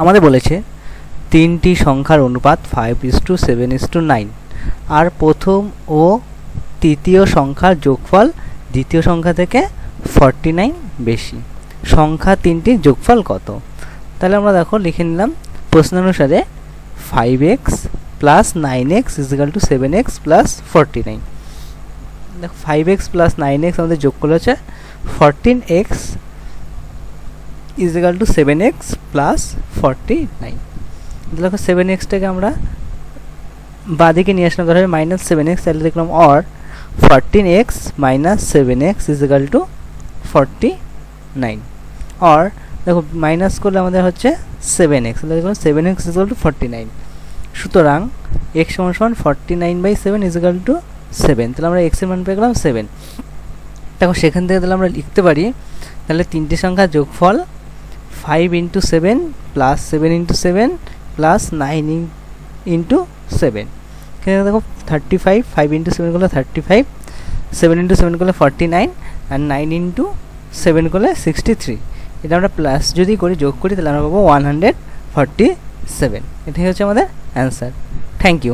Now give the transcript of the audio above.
আমাদের বলেছে তিনটি সংখ্যার অনুপাত 5:7:9 আর প্রথম ও তৃতীয় সংখ্যার যোগফল দ্বিতীয় সংখ্যা থেকে 49 বেশি। সংখ্যা তিনটির যোগফল কত? তাহলে আমরা দেখো লিখে নিলাম প্রশ্নানুসারে 5x + 9x = 7x + 49। দেখো 5x + 9x আমাদের যোগ করলে হচ্ছে 14x = 7x + 49। দেখো 7xটাকে আমরা বাঁদিকে নিয়ে আসলাম, ধরো -7x, তাহলে দেখলাম অর 14x - 7x = 49। অর দেখো মাইনাস করলে আমাদের হচ্ছে 7x, তাহলে দেখলাম 7x = 49। সুতরাং x = 49/7 = 7। তাহলে আমরা x এর মান পেয়ে গেলাম 7। দেখো সেখান থেকে তাহলে আমরা লিখতে পারি, তাহলে তিনটি সংখ্যার যোগফল 5 × 7 + 7 × 7 + 9 × 7। এখানে দেখো 35, 5 × 7 করলে 35, 7 × 7 করলে 49 আর 9 × 7 করলে 63। এটা আমরা প্লাস যদি করি, যোগ করি, তাহলে আমরা পাবো 147। এটাই হচ্ছে আমাদের অ্যান্সার। Thank you.